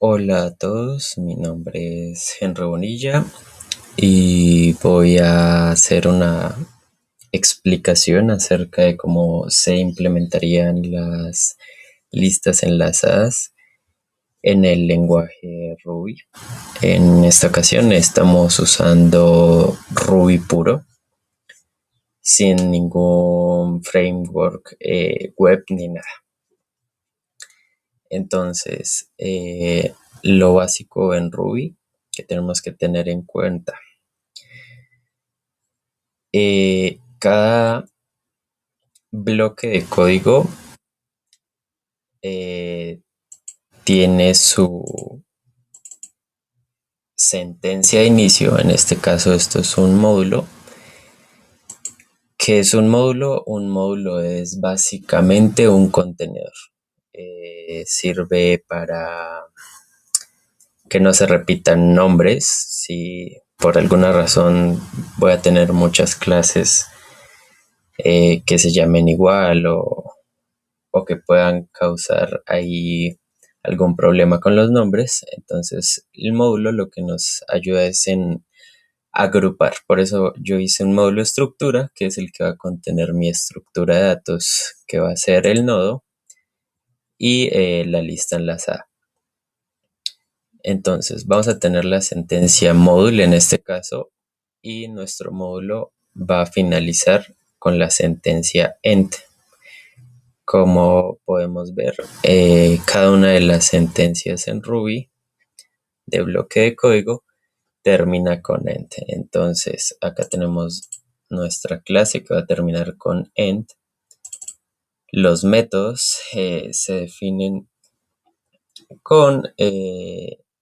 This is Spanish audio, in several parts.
Hola a todos, mi nombre es Henry Bonilla y voy a hacer una explicación acerca de cómo se implementarían las listas enlazadas en el lenguaje Ruby. En esta ocasión estamos usando Ruby puro, sin ningún framework web ni nada. Entonces, lo básico en Ruby que tenemos que tener en cuenta. Cada bloque de código tiene su sentencia de inicio. En este caso, esto es un módulo. ¿Qué es un módulo? Un módulo es básicamente un contenedor. Sirve para que no se repitan nombres. Si por alguna razón voy a tener muchas clases que se llamen igual o que puedan causar ahí algún problema con los nombres, entonces el módulo lo que nos ayuda es en agrupar. Por eso yo hice un módulo estructura, que es el que va a contener mi estructura de datos, que va a ser el nodo y la lista enlazada. Entonces vamos a tener la sentencia módulo en este caso y nuestro módulo va a finalizar con la sentencia end. Como podemos ver, cada una de las sentencias en Ruby de bloque de código termina con end. Entonces acá tenemos nuestra clase que va a terminar con end. Los métodos se definen con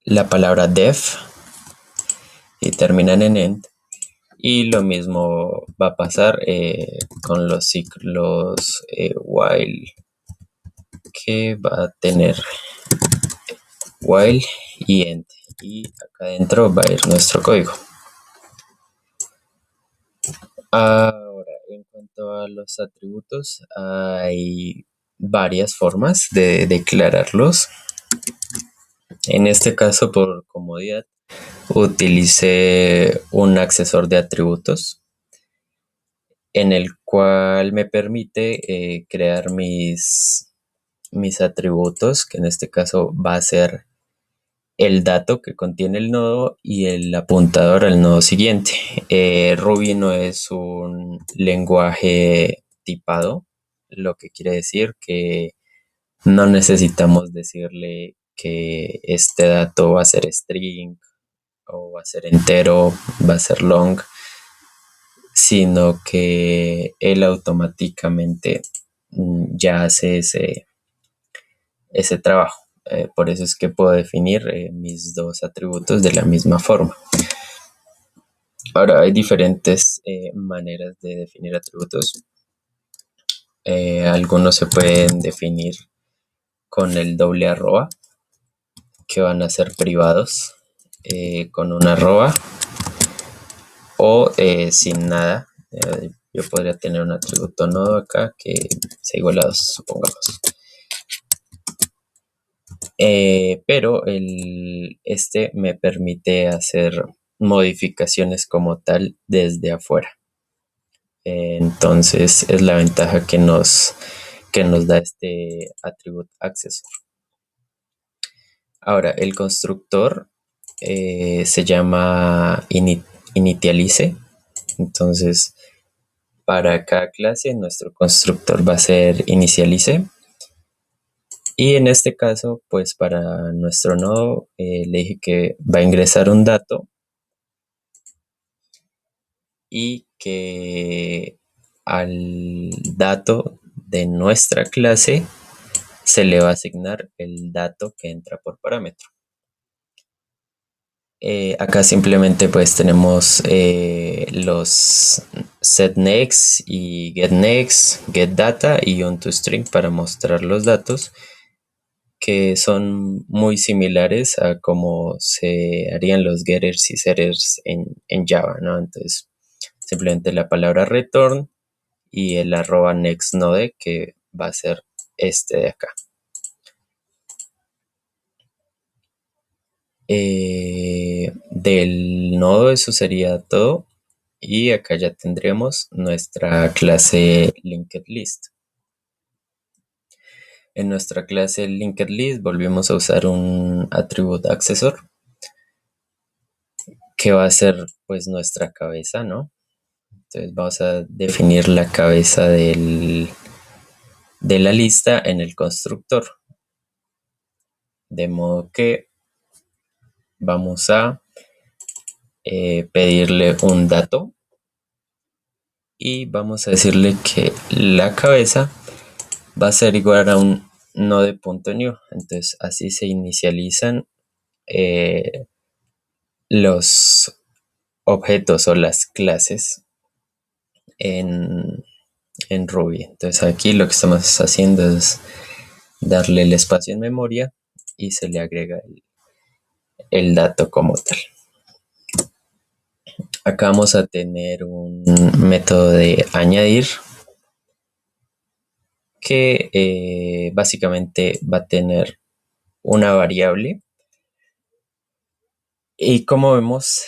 la palabra def y terminan en end. Y lo mismo va a pasar con los ciclos while, que va a tener while y end. Y acá adentro va a ir nuestro código. Ahora, en cuanto a los atributos, hay varias formas de declararlos. En este caso, por comodidad, utilicé un accesor de atributos en el cual me permite crear mis atributos, que en este caso va a ser el dato que contiene el nodo y el apuntador al nodo siguiente. Ruby no es un lenguaje tipado, lo que quiere decir que no necesitamos decirle que este dato va a ser string o va a ser entero, va a ser long, sino que él automáticamente ya hace ese trabajo. Por eso es que puedo definir mis dos atributos de la misma forma. Ahora, hay diferentes maneras de definir atributos. Algunos se pueden definir con el doble arroba, que van a ser privados, con una arroba o sin nada. Yo podría tener un atributo nodo acá que sea igual a 2, supongamos. Pero este me permite hacer modificaciones como tal desde afuera. Entonces es la ventaja que nos da este attribute accessor. Ahora, el constructor se llama initialize. Entonces, para cada clase, nuestro constructor va a ser inicialize. Y en este caso, pues para nuestro nodo, le dije que va a ingresar un dato y que al dato de nuestra clase se le va a asignar el dato que entra por parámetro. Acá simplemente pues tenemos los setNext y getNext, getData y onToString para mostrar los datos, que son muy similares a cómo se harían los getters y setters en Java, ¿no? Entonces, simplemente la palabra return y el arroba next node, que va a ser este de acá. Del nodo eso sería todo. Y acá ya tendríamos nuestra clase linked list. En nuestra clase linked list volvemos a usar un atributo accessor que va a ser pues nuestra cabeza, ¿no? Entonces vamos a definir la cabeza de la lista en el constructor. De modo que vamos a pedirle un dato y vamos a decirle que la cabeza va a ser igual a un node.new. Entonces así se inicializan los objetos o las clases en, Ruby. Entonces aquí lo que estamos haciendo es darle el espacio en memoria y se le agrega el dato como tal. Acá vamos a tener un método de añadir que básicamente va a tener una variable y como vemos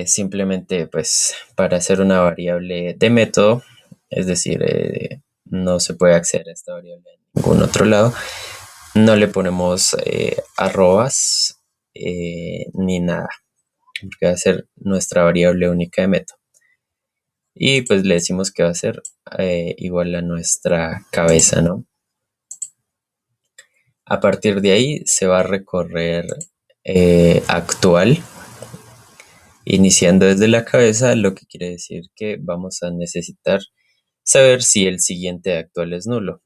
simplemente pues para hacer una variable de método, es decir, no se puede acceder a esta variable en ningún otro lado, no le ponemos arrobas ni nada, porque va a ser nuestra variable única de método. Y pues le decimos que va a ser igual a nuestra cabeza, ¿no? A partir de ahí se va a recorrer actual, iniciando desde la cabeza, lo que quiere decir que vamos a necesitar saber si el siguiente de actual es nulo.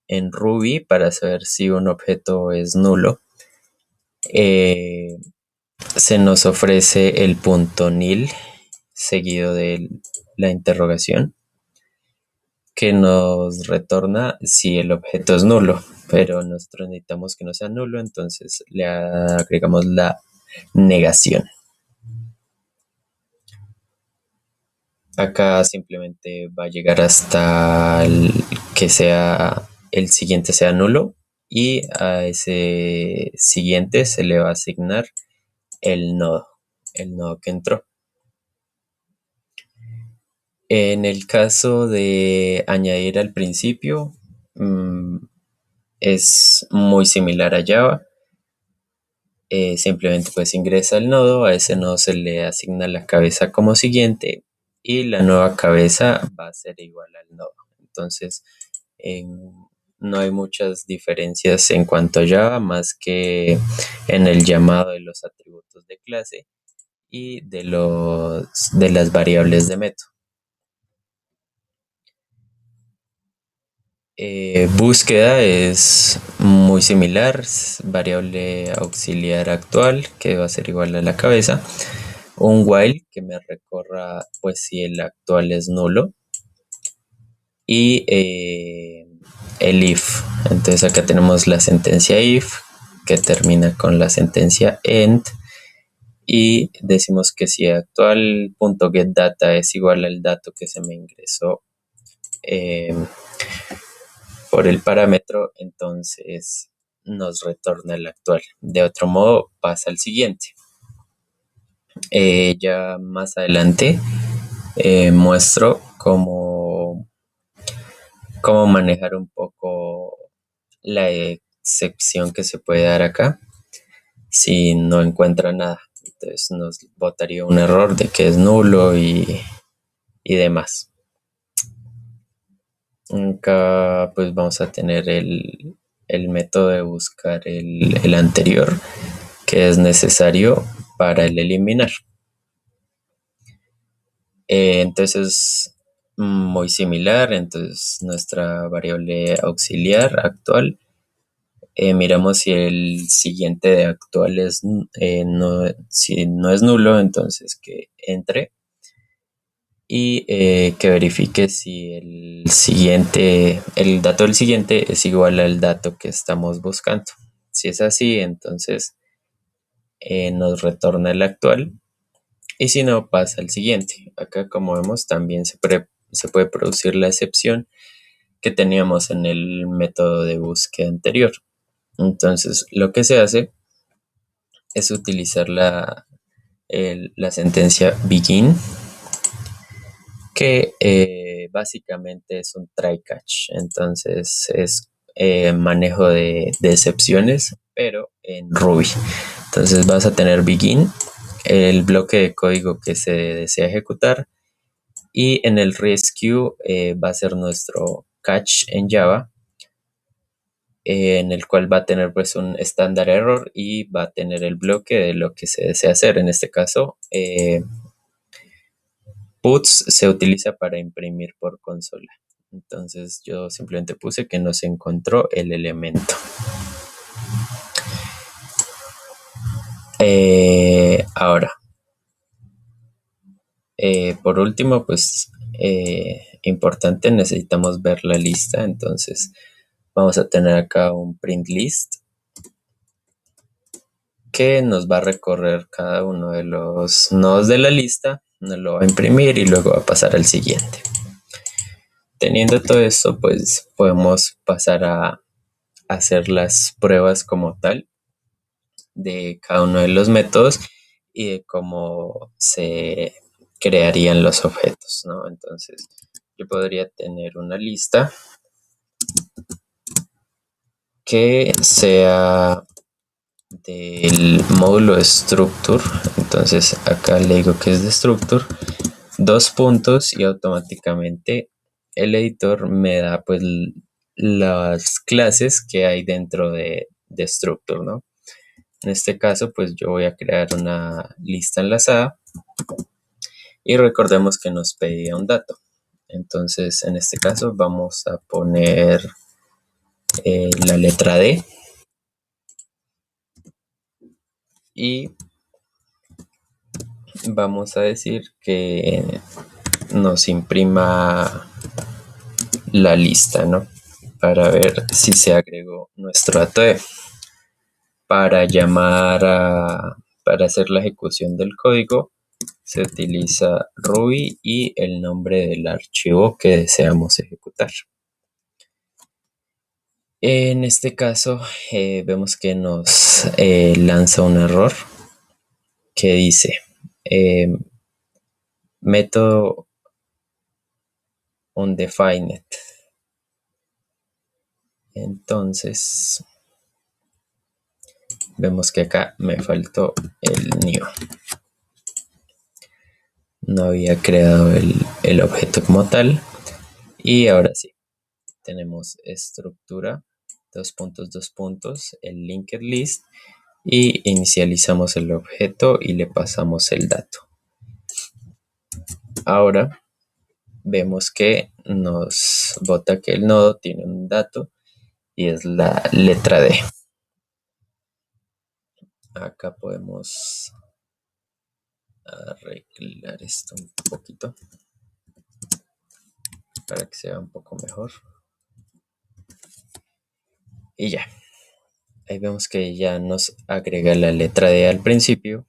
En Ruby, para saber si un objeto es nulo, se nos ofrece el punto nil seguido de la interrogación que nos retorna si el objeto es nulo, pero nosotros necesitamos que no sea nulo, entonces le agregamos la negación. Acá simplemente va a llegar hasta que sea el siguiente sea nulo y a ese siguiente se le va a asignar el nodo que entró. En el caso de añadir al principio, es muy similar a Java. Simplemente pues ingresa el nodo, a ese nodo se le asigna la cabeza como siguiente y la nueva cabeza va a ser igual al nodo. Entonces, no hay muchas diferencias en cuanto a Java, más que en el llamado de los atributos de clase y de las variables de método. Búsqueda es muy similar, variable auxiliar actual que va a ser igual a la cabeza. Un while que me recorra pues si el actual es nulo. Y el if. Entonces acá tenemos la sentencia if que termina con la sentencia end. Y decimos que si actual.getData es igual al dato que se me ingresó por el parámetro, entonces nos retorna el actual. De otro modo pasa al siguiente. Ya más adelante muestro cómo manejar un poco la excepción que se puede dar acá si no encuentra nada. Entonces nos botaría un error de que es nulo y demás. Acá pues vamos a tener el método de buscar el anterior que es necesario para el eliminar. Entonces muy similar. Entonces nuestra variable auxiliar actual, miramos si el siguiente de actual es si no es nulo, entonces que entre y que verifique si el dato del siguiente es igual al dato que estamos buscando. Si es así, entonces nos retorna el actual y si no, pasa al siguiente. Acá, como vemos, también se puede producir la excepción que teníamos en el método de búsqueda anterior. Entonces, lo que se hace es utilizar la sentencia begin, que básicamente es un try catch. Entonces es manejo de excepciones, pero en Ruby. Entonces vas a tener begin, el bloque de código que se desea ejecutar, y en el rescue va a ser nuestro catch en Java, en el cual va a tener pues un standard error y va a tener el bloque de lo que se desea hacer. En este caso, puts se utiliza para imprimir por consola. Entonces yo simplemente puse que no se encontró el elemento. Ahora, por último, pues importante, necesitamos ver la lista. Entonces vamos a tener acá un print list que nos va a recorrer cada uno de los nodos de la lista, nos lo va a imprimir y luego va a pasar al siguiente. Teniendo todo esto, pues podemos pasar a hacer las pruebas como tal de cada uno de los métodos y de cómo se crearían los objetos, ¿no? Entonces, yo podría tener una lista que sea del módulo structure. Entonces, acá le digo que es de structure, dos puntos, y automáticamente el editor me da pues las clases que hay dentro de structure, ¿no? En este caso, pues yo voy a crear una lista enlazada y recordemos que nos pedía un dato. Entonces, en este caso vamos a poner la letra D y vamos a decir que nos imprima la lista, ¿no? Para ver si se agregó nuestro dato D. Para para hacer la ejecución del código, se utiliza Ruby y el nombre del archivo que deseamos ejecutar. En este caso, vemos que nos lanza un error que dice método undefined. Entonces, vemos que acá me faltó el new. No había creado el objeto como tal. Y ahora sí, tenemos estructura, dos puntos, el linked list, y inicializamos el objeto y le pasamos el dato. Ahora vemos que nos bota que el nodo tiene un dato y es la letra D. Acá podemos arreglar esto un poquito para que sea un poco mejor. Y ya. Ahí vemos que ya nos agrega la letra D al principio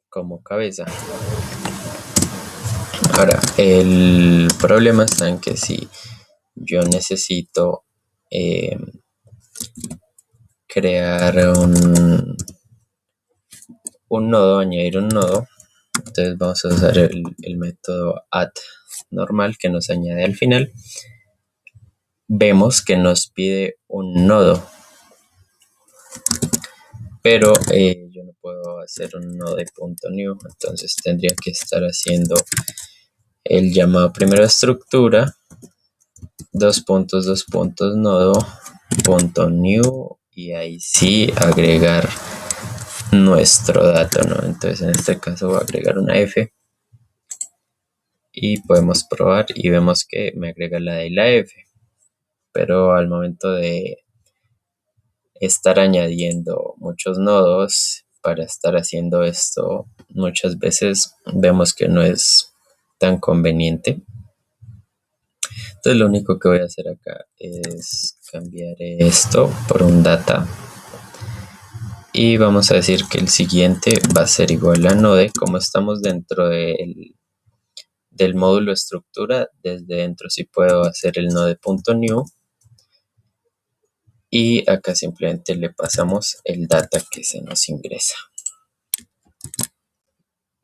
como cabeza. Ahora, el problema está en que si yo necesito crear un nodo, añadir un nodo, entonces vamos a usar el método add normal que nos añade al final. Vemos que nos pide un nodo, pero yo no puedo hacer un nodo de punto new, entonces tendría que estar haciendo el llamado primero a estructura, dos puntos, nodo, punto new, y ahí sí agregar nuestro dato, ¿no? Entonces en este caso voy a agregar una F y podemos probar y vemos que me agrega la D y la F, pero al momento de estar añadiendo muchos nodos para estar haciendo esto, muchas veces vemos que no es tan conveniente. Entonces lo único que voy a hacer acá es cambiar esto por un data y vamos a decir que el siguiente va a ser igual a node. Como estamos dentro del módulo estructura, desde dentro sí puedo hacer el node.new y acá simplemente le pasamos el data que se nos ingresa.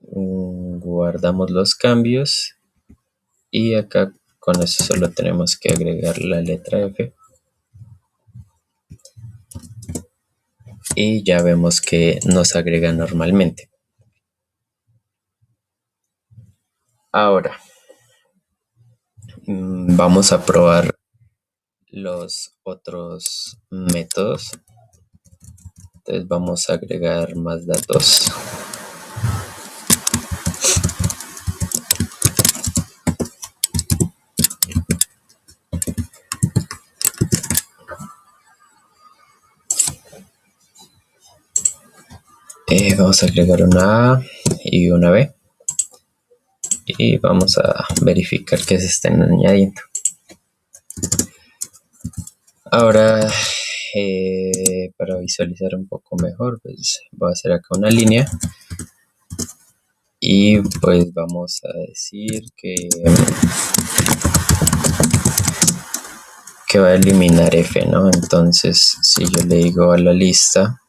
Guardamos los cambios y acá con eso solo tenemos que agregar la letra F y ya vemos que nos agrega normalmente. Ahora vamos a probar los otros métodos. Entonces vamos a agregar más datos. Vamos a agregar una A y una B. Y vamos a verificar que se estén añadiendo. Ahora, para visualizar un poco mejor, pues voy a hacer acá una línea. Y pues vamos a decir que va a eliminar F, ¿no? Entonces, si yo le digo a la lista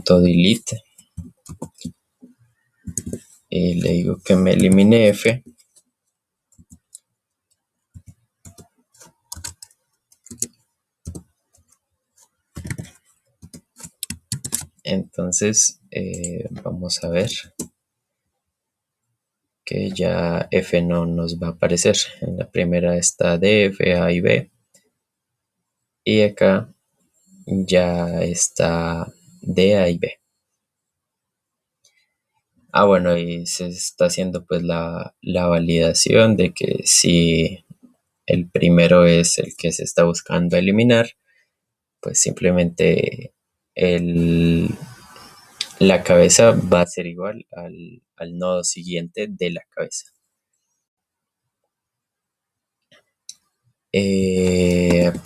.delete y le digo que me elimine F, entonces vamos a ver que ya F no nos va a aparecer. En la primera está D, F, A y B. Y acá ya está D, A y B. Bueno, y se está haciendo pues la validación de que si el primero es el que se está buscando eliminar, pues simplemente la cabeza va a ser igual al nodo siguiente de la cabeza.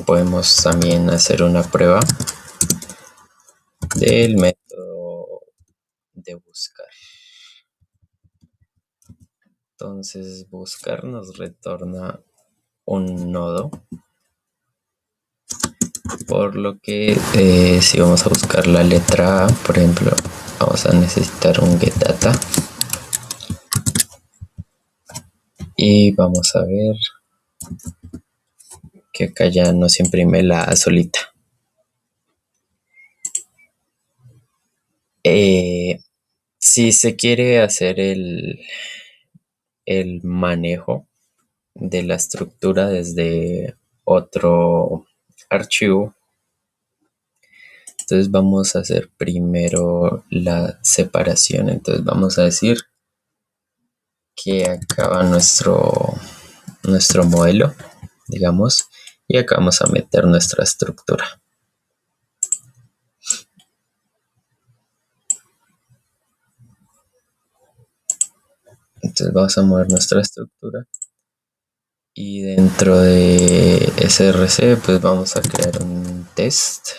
Podemos también hacer una prueba del método de buscar. Entonces buscar nos retorna un nodo, por lo que si vamos a buscar la letra A, por ejemplo, vamos a necesitar un getData y vamos a ver que acá ya nos imprime la A solita. Si se quiere hacer el manejo de la estructura desde otro archivo, entonces vamos a hacer primero la separación. Entonces vamos a decir que acá va nuestro modelo, digamos, y acá vamos a meter nuestra estructura. Entonces vamos a mover nuestra estructura y dentro de src pues vamos a crear un test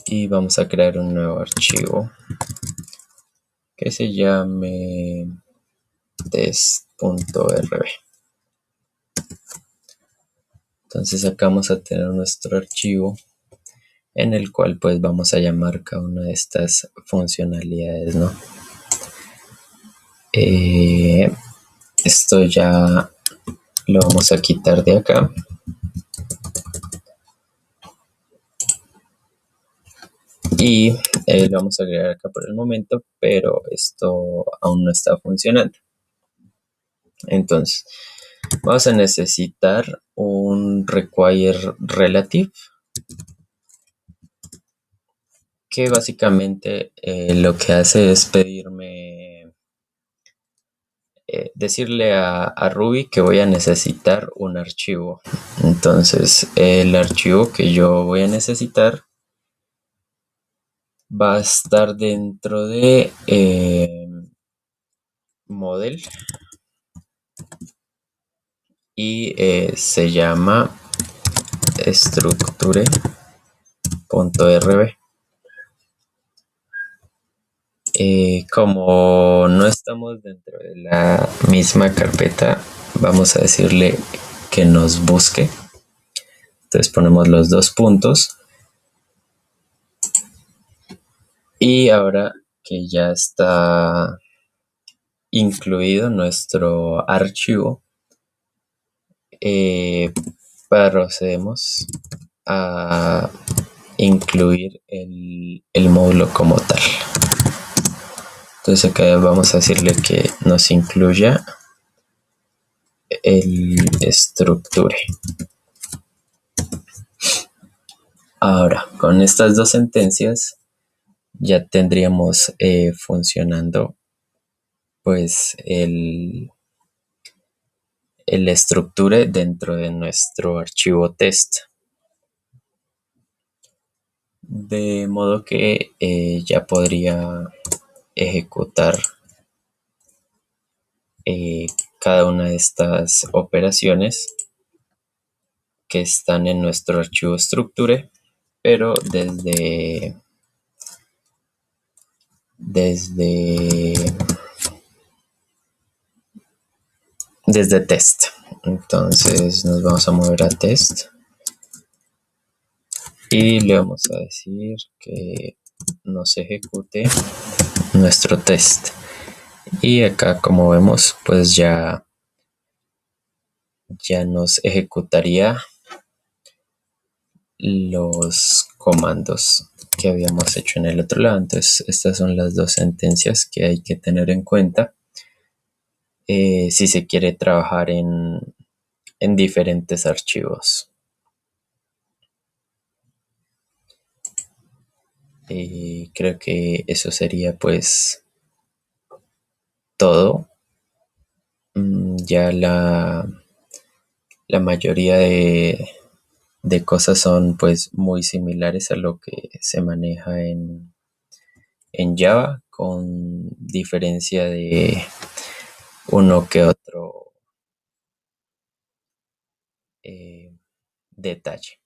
y vamos a crear un nuevo archivo que se llame test.rb. Entonces acá vamos a tener nuestro archivo en el cual pues vamos a llamar cada una de estas funcionalidades, ¿no? Esto ya lo vamos a quitar de acá. Y lo vamos a agregar acá por el momento, pero esto aún no está funcionando. Entonces, vamos a necesitar un require relative que básicamente lo que hace es pedirme, decirle a Ruby que voy a necesitar un archivo. Entonces, el archivo que yo voy a necesitar va a estar dentro de model y se llama structure.rb. Como no estamos dentro de la misma carpeta, vamos a decirle que nos busque. Entonces ponemos los dos puntos. Y ahora que ya está incluido nuestro archivo, procedemos a incluir el módulo como tal. Entonces acá vamos a decirle que nos incluya el structure. Ahora, con estas dos sentencias ya tendríamos funcionando pues el structure dentro de nuestro archivo test. De modo que ya podría ejecutar cada una de estas operaciones que están en nuestro archivo structure, pero desde test. Entonces nos vamos a mover a test y le vamos a decir que nos ejecute nuestro test. Y acá, como vemos, pues ya nos ejecutaría los comandos que habíamos hecho en el otro lado. Entonces estas son las dos sentencias que hay que tener en cuenta si se quiere trabajar en diferentes archivos. Creo que eso sería pues todo. Ya la mayoría de cosas son pues muy similares a lo que se maneja en Java, con diferencia de uno que otro detalle.